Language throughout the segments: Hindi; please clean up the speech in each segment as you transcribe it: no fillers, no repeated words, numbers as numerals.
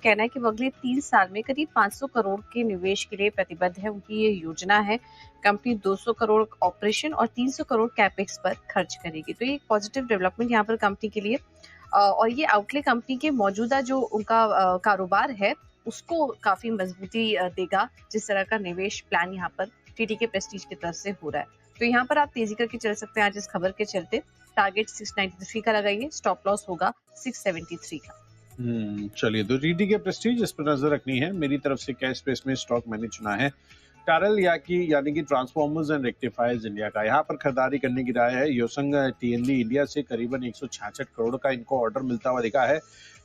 कहना है कि वो अगले 3 साल में करीब 500 करोड़ के निवेश के लिए प्रतिबद्ध है। उनकी ये योजना है। कंपनी 200 करोड़ ऑपरेशन और 300 करोड़ कैपेक्स पर खर्च करेगी। तो ये एक पॉजिटिव डेवलपमेंट यहाँ पर कंपनी के लिए और ये आउटले कंपनी के मौजूदा जो उनका कारोबार है उसको काफ़ी मजबूती देगा, जिस तरह का निवेश प्लान यहाँ पर टीटीके प्रेस्टीज की तरफ से हो रहा है। तो यहाँ पर आप तेजी करके चल सकते हैं आज इस खबर के चलते। टारगेट 693 का लगाइए, स्टॉप लॉस होगा 673 का। चलिए, तो टीटी के प्रेस्टीज इस पर नजर रखनी है। मेरी तरफ से कैश स्पेस में स्टॉक मैंने चुना है टारल यानी कि ट्रांसफॉर्मर्स एंड रेक्टिफायर्स इंडिया का। यहाँ पर खरीदारी करने की राय है। योसंग टीएनडी इंडिया से करीबन 166 करोड़ का इनको ऑर्डर मिलता हुआ दिखा है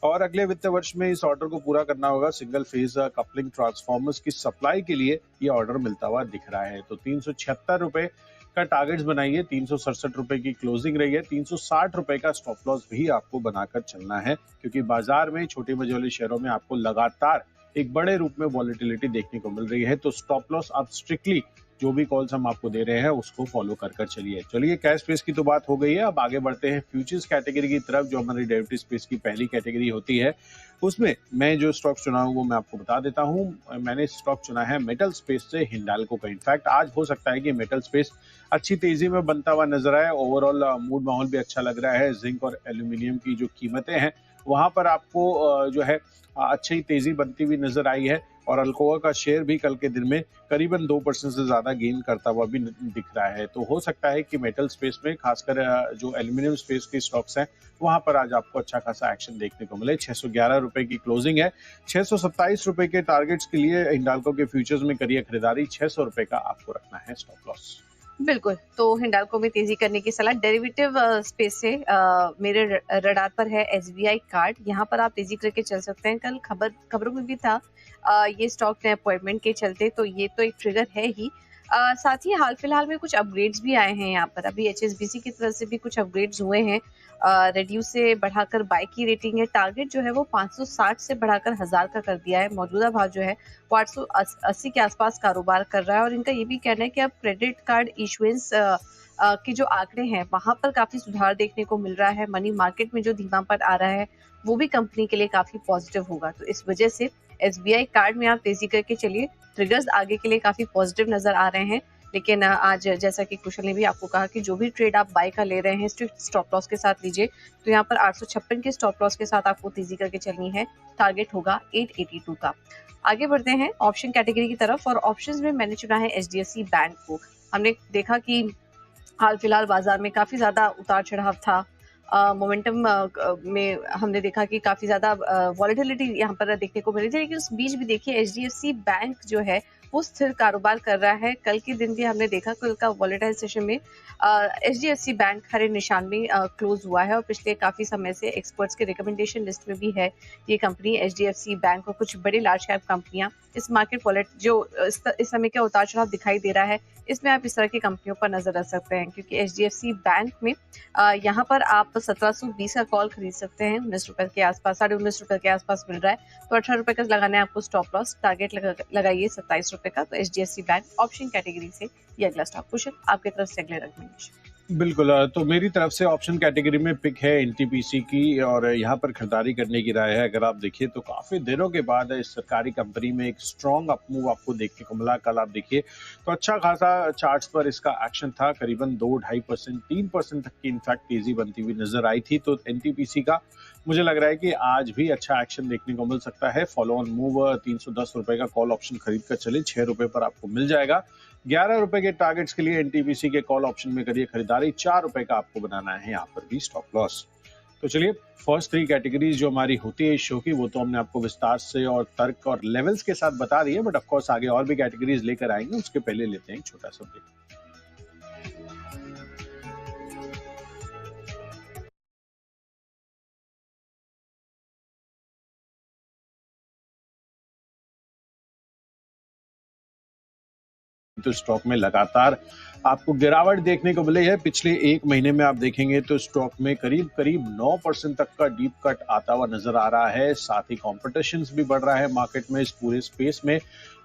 और अगले वित्त वर्ष में इस ऑर्डर को पूरा करना होगा। सिंगल फेज कपलिंग ट्रांसफॉर्मर्स की सप्लाई के लिए ये ऑर्डर मिलता हुआ दिख रहा है। तो 376 रुपए का टारगेट्स बनाइए। 367 रुपए की क्लोजिंग रही है। 360 रुपए का स्टॉप लॉस भी आपको बनाकर चलना है, क्योंकि बाजार में छोटे मझोले शेयरों में आपको लगातार एक बड़े रूप में वॉलेटिलिटी देखने को मिल रही है। तो स्टॉप लॉस आप स्ट्रिक्टली जो भी कॉल्स हम आपको दे रहे हैं उसको फॉलो कर चलिए। चलिए, कैश स्पेस की तो बात हो गई है, अब आगे बढ़ते हैं फ्यूचर्स कैटेगरी की तरफ, जो हमारी डेरिवेटिव स्पेस की पहली कैटेगरी होती है। उसमें मैं जो स्टॉक चुना हूं वो मैं आपको बता देता हूं। मैंने स्टॉक चुना है मेटल स्पेस से हिंडाल्को का। इनफैक्ट आज हो सकता है कि मेटल स्पेस अच्छी तेजी में बनता हुआ नजर आए। ओवरऑल मूड माहौल भी अच्छा लग रहा है। जिंक और एल्यूमिनियम की जो कीमतें हैं वहां पर आपको जो है अच्छी तेजी बनती हुई नजर आई है और अल्कोआ का शेयर भी कल के दिन में करीबन 2% से ज्यादा गेन करता हुआ भी दिख रहा है। तो हो सकता है कि मेटल स्पेस में खासकर जो एल्यूमिनियम स्पेस के स्टॉक्स हैं वहां पर आज आपको अच्छा खासा एक्शन देखने को मिले। 611 रुपए की क्लोजिंग है। 627 रुपए के टारगेट्स के लिए हिंडाल्को के फ्यूचर्स में करिए खरीदारी। 600 रुपए का आपको रखना है स्टॉप लॉस। बिल्कुल, तो हिंडाल्को में तेजी करने की सलाह। डेरिवेटिव स्पेस से मेरे रडार पर है एसबीआई कार्ड। यहाँ पर आप तेजी करके चल सकते हैं। कल खबरों में भी था ये स्टॉक नए अपॉइंटमेंट के चलते, तो ये तो एक ट्रिगर है ही। साथ ही हाल फिलहाल में कुछ अपग्रेड्स भी आए हैं यहाँ पर। अभी एचएसबीसी की तरफ से भी कुछ अपग्रेड्स हुए हैं। रेड्यूस से बढ़ाकर बाय की रेटिंग है। टारगेट जो है वो 560 से बढ़ाकर 1000 का कर दिया है। मौजूदा भाव जो है वो 880 के आसपास कारोबार कर रहा है और इनका ये भी कहना है कि अब क्रेडिट कार्ड इशुएंस के जो आंकड़े हैं वहां पर काफी सुधार देखने को मिल रहा है। मनी मार्केट में जो धीमापन आ रहा है वो भी कंपनी के लिए काफी पॉजिटिव होगा। तो इस वजह से एसबीआई कार्ड में आप तेजी करके चलिए। ट्रिगर्स आगे के लिए काफी पॉजिटिव नजर आ रहे हैं। लेकिन आज जैसा कि कुशल ने भी आपको कहा कि जो भी ट्रेड आप बाय का ले रहे हैं स्ट्रिक्ट स्टॉप लॉस के साथ लीजिए। तो यहाँ पर 856 के स्टॉप लॉस के साथ आपको तेजी करके चलनी है। टारगेट होगा 882 का। आगे बढ़ते हैं ऑप्शन कैटेगरी की तरफ और ऑप्शंस में मैंने चुना है एचडीएफसी बैंक को। हमने देखा कि हाल फिलहाल बाजार में काफी ज्यादा उतार चढ़ाव था। मोमेंटम में हमने देखा कि काफी ज्यादा वॉलेटिलिटी यहाँ पर देखने को मिली थी। लेकिन उस बीच भी देखिए एचडीएफसी बैंक जो है वो स्थिर कारोबार कर रहा है। कल के दिन भी हमने देखा कल का वॉलेटाइल सेशन में एचडीएफसी बैंक हरे निशान में क्लोज हुआ है और पिछले काफी समय से एक्सपर्ट्स के रिकमेंडेशन लिस्ट में भी है ये कंपनी एचडीएफसी बैंक और कुछ बड़ी लार्ज कैप कंपनियां। इस मार्केट वॉलेट जो इस समय का उतार चढ़ाव दिखाई दे रहा है इसमें आप इस तरह की कंपनियों पर नजर रख सकते हैं, क्योंकि एचडीएफसी बैंक में यहाँ पर आप 1720 का कॉल खरीद सकते हैं। 19 रुपए के आसपास, 19.5 रुपए के आसपास मिल रहा है। तो 18 रुपए का लगाना है आपको स्टॉप लॉस। टारगेट लगाइए 27 रुपए का। तो एचडीएफसी बैंक ऑप्शन कैटेगरी से ये अगला स्टॉक। कुछ आपकी तरफ से अगले रिकमेंडेशन। बिल्कुल, तो मेरी तरफ से ऑप्शन कैटेगरी में पिक है एनटीपीसी की और यहाँ पर खरीदारी करने की राय है। अगर आप देखिए तो काफ़ी दिनों के बाद इस सरकारी कंपनी में एक स्ट्रॉन्ग अप मूव आपको देखने को मिला। कल आप देखिए तो अच्छा खासा चार्ट्स पर इसका एक्शन था। करीबन 2-2.5%, 3% तक की इनफैक्ट तेजी बनती हुई नजर आई थी। तो एनटीपीसी का मुझे लग रहा है कि आज भी अच्छा एक्शन देखने को मिल सकता है। फॉलो ऑन मूव 310 रुपए का कॉल ऑप्शन खरीद कर चले, 6 रुपए पर आपको मिल जाएगा। 11 रुपए के टारगेट्स के लिए एनटीपीसी के कॉल ऑप्शन में करिए खरीदारी। 4 रुपए का आपको बनाना है यहाँ पर भी स्टॉप लॉस। तो चलिए, फर्स्ट 3 कैटेगरीज जो हमारी होती है इस शो की वो तो हमने आपको विस्तार से और तर्क और लेवल्स के साथ बता दी है, बट ऑफकोर्स आगे और भी कैटेगरीज लेकर आएंगे। उसके पहले लेते हैं एक छोटा सा ब्रेक। तो स्टॉक में लगातार आपको गिरावट देखने को मिली है। पिछले 1 महीने में आप देखेंगे तो स्टॉक में करीब करीब 9% तक का डीप कट आता हुआ नजर आ रहा है। साथ ही कॉम्पिटिशन भी बढ़ रहा है मार्केट में इस पूरे स्पेस में।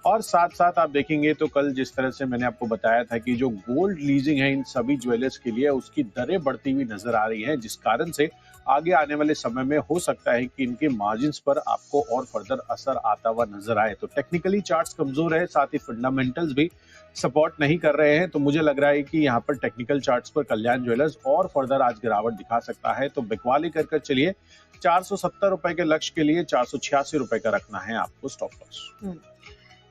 और साथ साथ आप देखेंगे तो कल जिस तरह से मैंने आपको बताया था कि जो गोल्ड लीजिंग है इन सभी ज्वेलर्स के लिए उसकी दरें बढ़ती हुई नजर आ रही हैं, जिस कारण से आगे आने वाले समय में हो सकता है कि इनके मार्जिन्स पर आपको और फर्दर असर आता हुआ नजर आए। तो टेक्निकली चार्ट्स कमजोर है, साथ ही फंडामेंटल्स भी सपोर्ट नहीं कर रहे हैं, तो मुझे लग रहा है कि यहाँ पर टेक्निकल चार्ट्स पर कल्याण ज्वेलर्स और फर्दर आज गिरावट दिखा सकता है। तो बिकवाली कर चलिए, 470 रुपए के लक्ष्य के लिए 486 रुपए का रखना है आपको स्टॉप लॉस।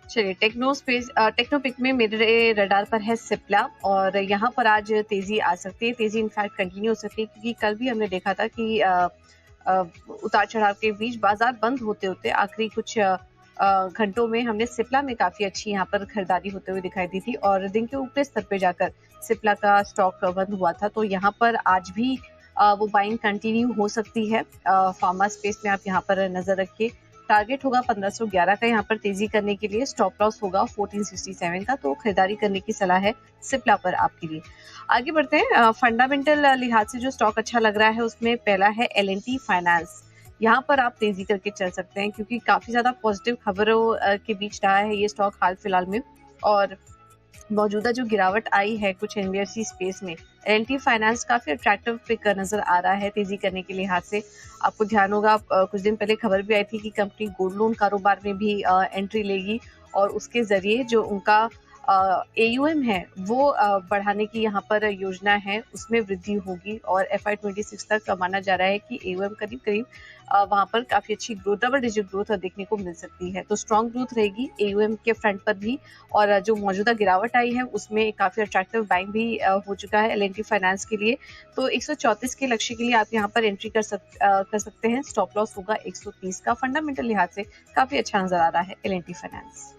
चलिए, टेक्नोपिक में मेरे रडार पर है सिप्ला, और यहाँ पर आज तेजी आ सकती है। तेजी इनफैक्ट कंटिन्यू हो सकती है, क्योंकि कल भी हमने देखा था कि उतार चढ़ाव के बीच बाजार बंद होते होते आखिरी कुछ घंटों में हमने सिप्ला में काफी अच्छी यहाँ पर खरीदारी होते हुए दिखाई दी थी, और दिन के ऊपरी स्तर पे जाकर सिप्ला का स्टॉक बंद हुआ था। तो यहाँ पर आज भी वो बाइंग कंटिन्यू हो सकती है। फार्मा स्पेस में आप यहाँ पर नजर रखिए। टारगेट होगा 1511 का यहाँ पर तेजी करने के लिए, स्टॉप लॉस होगा 1467 का। तो खरीदारी करने की सलाह है सिप्ला पर आपके लिए। आगे बढ़ते हैं। फंडामेंटल लिहाज से जो स्टॉक अच्छा लग रहा है उसमें पहला है L&T फाइनेंस। यहाँ पर आप तेजी करके चल सकते हैं, क्योंकि काफी ज्यादा पॉजिटिव खबरों के बीच रहा है ये स्टॉक हाल फिलहाल में, और मौजूदा जो गिरावट आई है कुछ एनबीएफसी स्पेस में, L&T फाइनेंस काफी अट्रैक्टिव पिक नजर आ रहा है तेजी करने के लिहाज से। आपको ध्यान होगा, कुछ दिन पहले खबर भी आई थी कि कंपनी गोल्ड लोन कारोबार में भी एंट्री लेगी, और उसके जरिए जो उनका AUM है वो बढ़ाने की यहाँ पर योजना है, उसमें वृद्धि होगी, और FY26 तक माना जा रहा है कि AUM करीब करीब वहां पर काफी अच्छी ग्रोथ, डबल डिजिट ग्रोथ देखने को मिल सकती है। तो स्ट्रॉन्ग ग्रोथ रहेगी AUM के फ्रंट पर भी, और जो मौजूदा गिरावट आई है उसमें काफी अट्रैक्टिव बाइंग भी हो चुका है L&T फाइनेंस के लिए। तो 134 के लक्ष्य के लिए आप यहाँ पर एंट्री कर सकते हैं। स्टॉप लॉस होगा 130 का। फंडामेंटल लिहाज से काफी अच्छा नजर आ रहा है L&T फाइनेंस।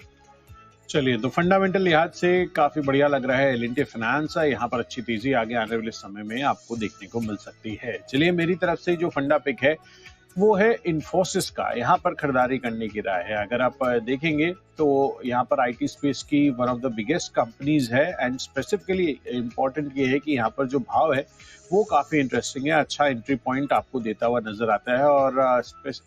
चलिए, तो फंडामेंटल लिहाज से काफी बढ़िया लग रहा है L&T फाइनेंस। यहाँ पर अच्छी तेजी आगे आने वाले समय में आपको देखने को मिल सकती है। चलिए, मेरी तरफ से जो फंडा पिक है वो है इन्फोसिस का। यहाँ पर खरीदारी करने की राय है। अगर आप देखेंगे तो यहाँ पर आईटी स्पेस की one of the biggest companies है, एंड स्पेसिफिकली इम्पोर्टेंट ये है कि यहाँ पर जो भाव है वो काफी इंटरेस्टिंग है, अच्छा एंट्री पॉइंट आपको देता हुआ नजर आता है। और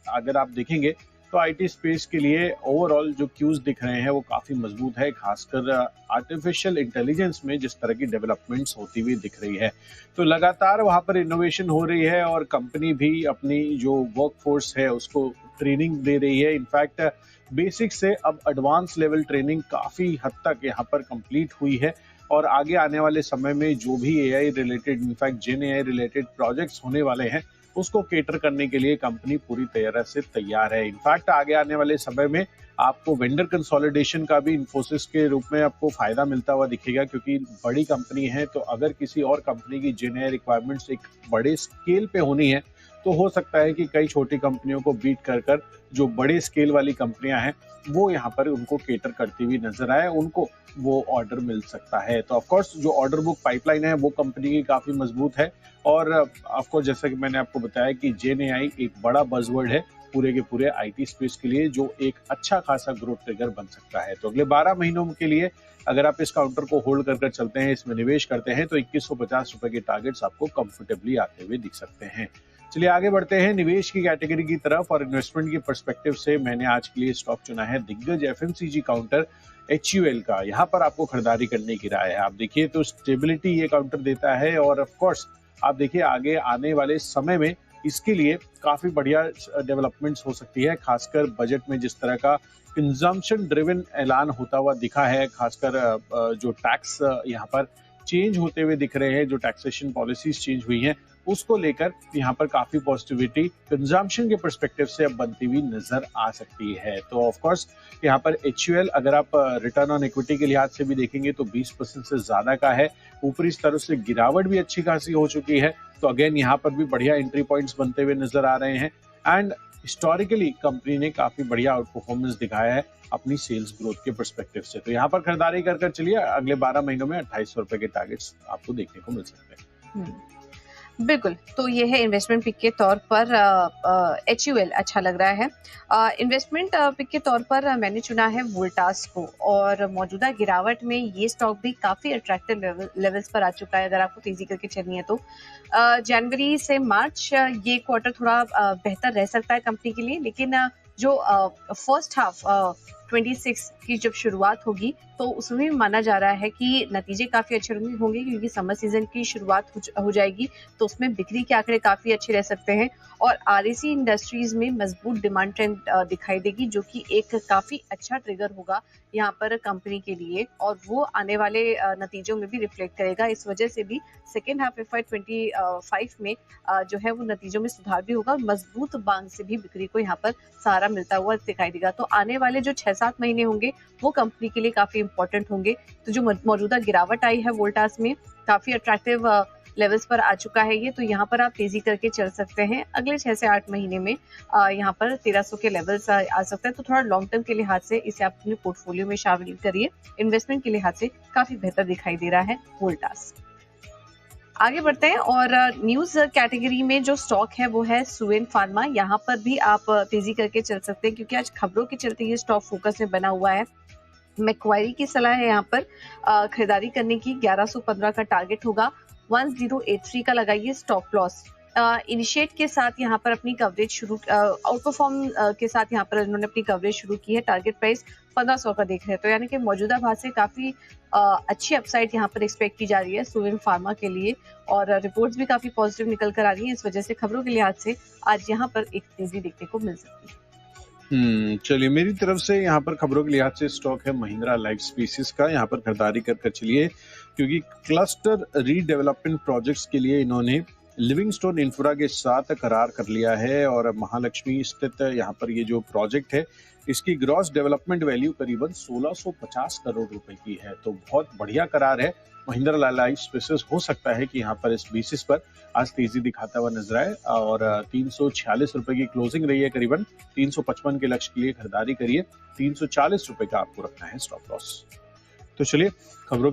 अगर आप देखेंगे तो आईटी स्पेस के लिए ओवरऑल जो क्यूज दिख रहे हैं वो काफी मजबूत है, खासकर आर्टिफिशियल इंटेलिजेंस में जिस तरह की डेवलपमेंट्स होती हुई दिख रही है। तो लगातार वहां पर इनोवेशन हो रही है, और कंपनी भी अपनी जो वर्कफोर्स है उसको ट्रेनिंग दे रही है। इनफैक्ट बेसिक से अब एडवांस लेवल ट्रेनिंग काफी हद तक यहाँ पर कंप्लीट हुई है, और आगे आने वाले समय में जो भी एआई रिलेटेड, इनफैक्ट जेन एआई रिलेटेड प्रोजेक्ट्स होने वाले हैं उसको केटर करने के लिए कंपनी पूरी तरह से तैयार है। इनफैक्ट आगे आने वाले समय में आपको वेंडर कंसोलिडेशन का भी इन्फोसिस के रूप में आपको फायदा मिलता हुआ दिखेगा, क्योंकि बड़ी कंपनी है, तो अगर किसी और कंपनी की जेन एआई रिक्वायरमेंट्स एक बड़े स्केल पे होनी है तो हो सकता है कि कई छोटी कंपनियों को बीट कर जो बड़े स्केल वाली कंपनियां हैं वो यहाँ पर उनको केटर करती हुई नजर आए, उनको वो ऑर्डर मिल सकता है। तो ऑफकोर्स जो ऑर्डर बुक पाइपलाइन है वो कंपनी की काफी मजबूत है, और ऑफकोर्स जैसा कि मैंने आपको बताया कि जेन एआई एक बड़ा बजवर्ड है पूरे के पूरे आईटी स्पेस के लिए, जो एक अच्छा खासा ग्रोथ ट्रिगर बन सकता है। तो अगले 12 महीनों के लिए अगर आप इस काउंटर को होल्ड कर चलते हैं, इसमें निवेश करते हैं, तो 2150 रुपए के टारगेट्स आपको कंफर्टेबली आते हुए दिख सकते हैं। चलिए आगे बढ़ते हैं निवेश की कैटेगरी की तरफ, और इन्वेस्टमेंट की पर्सपेक्टिव से मैंने आज के लिए स्टॉक चुना है दिग्गज एफएमसीजी काउंटर HUL का। यहाँ पर आपको खरीदारी करने की राय है। आप देखिए तो स्टेबिलिटी ये काउंटर देता है, और ऑफ कोर्स आप देखिए आगे आने वाले समय में इसके लिए काफी बढ़िया डेवलपमेंट्स हो सकती है, खासकर बजट में जिस तरह का कंजम्पशन ड्रिवन ऐलान होता हुआ दिखा है, खासकर जो टैक्स यहाँ पर चेंज होते हुए दिख रहे हैं, जो टैक्सेशन पॉलिसीज चेंज हुई हैं उसको लेकर यहाँ पर काफी पॉजिटिविटी कंजम्पशन के पर्सपेक्टिव से अब बनती हुई नजर आ सकती है। तो ऑफ कोर्स यहाँ पर HUL अगर आप रिटर्न ऑन इक्विटी के लिहाज से भी देखेंगे तो 20% से ज्यादा का है। ऊपरी स्तरों से गिरावट भी अच्छी खासी हो चुकी है, तो अगेन यहाँ पर भी बढ़िया एंट्री पॉइंट्स बनते हुए नजर आ रहे हैं, एंड हिस्टोरिकली कंपनी ने काफी बढ़िया आउट परफॉर्मेंस दिखाया है अपनी सेल्स ग्रोथ के पर्सपेक्टिव से। तो यहाँ पर खरीदारी कर चलिए, अगले 12 महीनों में 2800 रुपए के टारगेट्स आपको देखने को मिल सकते हैं। बिल्कुल, तो ये है इन्वेस्टमेंट पिक के तौर पर HUL अच्छा लग रहा है। इन्वेस्टमेंट पिक के तौर पर मैंने चुना है वोल्टास को, और मौजूदा गिरावट में ये स्टॉक भी काफ़ी अट्रैक्टिव लेवल्स पर आ चुका है अगर आपको तेज़ी करके चलनी है तो। जनवरी से मार्च ये क्वार्टर थोड़ा बेहतर रह सकता है कंपनी के लिए, लेकिन जो फर्स्ट हाफ 26 की जब शुरुआत होगी तो उसमें भी माना जा रहा है कि नतीजे काफ़ी अच्छे होंगे क्योंकि समर सीज़न की शुरुआत हो जाएगी, तो उसमें बिक्री के आंकड़े काफ़ी अच्छे रह सकते हैं और आरईसी इंडस्ट्रीज़ में मजबूत डिमांड ट्रेंड दिखाई देगी, जो कि एक काफ़ी अच्छा ट्रिगर होगा यहाँ पर कंपनी के लिए और वो आने वाले नतीजों में भी रिफ्लेक्ट करेगा। इस वजह से भी सेकेंड हाफ FY 25 में जो है वो नतीजों में सुधार भी होगा और मजबूत मांग से भी बिक्री को यहाँ पर सहारा मिलता हुआ दिखाई देगा। तो आने वाले जो 6-7 महीने होंगे वो कंपनी के लिए काफ़ी इंपॉर्टेंट होंगे। तो जो मौजूदा गिरावट आई है वोल्टास में काफ़ी अट्रैक्टिव लेवल्स पर आ चुका है ये, तो यहाँ पर आप तेज़ी करके चल सकते हैं। अगले 6 से 8 महीने में यहाँ पर 1300 के लेवल्स आ सकते हैं, तो थोड़ा लॉन्ग टर्म के लिहाज से इसे आप अपने पोर्टफोलियो में शामिल करिए। इन्वेस्टमेंट के लिहाज से काफ़ी बेहतर दिखाई दे रहा है वोल्टास। आगे बढ़ते हैं और न्यूज़ कैटेगरी में जो स्टॉक है वो है सुवेन फार्मा। यहाँ पर भी आप तेज़ी करके चल सकते हैं क्योंकि आज खबरों के चलते ये स्टॉक फोकस में बना हुआ है। मैक्वायरी की सलाह है यहाँ पर खरीदारी करने की। 1115 का टारगेट होगा, 1083 का लगाइए स्टॉप लॉस। इनिशिएट के साथ यहाँ पर अपनी कवरेज शुरू आउट परफॉर्म के साथ यहाँ पर इन्होंने अपनी कवरेज शुरू की है। टारगेट प्राइस 1500 का देख रहे हैं, तो यानी कि मौजूदा भाव से काफ़ी अच्छी अपसाइड यहाँ पर एक्सपेक्ट की जा रही है सुवेन फार्मा के लिए और रिपोर्ट्स भी काफ़ी पॉजिटिव निकल कर आ रही है। इस वजह से खबरों के लिहाज से आज यहाँ पर एक तेजी देखने को मिल सकती है। चलिए मेरी तरफ से यहाँ पर खबरों के लिहाज से स्टॉक है महिंद्रा लाइफ स्पेसिस का। यहाँ पर खरीदारी कर चलिए क्योंकि क्लस्टर रीडेवलपमेंट प्रोजेक्ट्स के लिए इन्होंने लिविंगस्टोन इंफ्रा के साथ करार कर लिया है और महालक्ष्मी स्थित यहाँ पर ये जो प्रोजेक्ट है इसकी ग्रॉस डेवलपमेंट वैल्यू करीबन 1650 करोड़ रुपए की है। तो बहुत बढ़िया करार है। महिंद्रा लाइफ स्पेसिस हो सकता है कि यहाँ पर इस बेसिस पर आज तेजी दिखाता हुआ नजर आए और 346 रुपए की क्लोजिंग रही है। करीबन 355 के लक्ष्य के लिए खरीदारी करिए। 340 रुपए का आपको रखना है स्टॉप लॉस। तो चलिए खबरों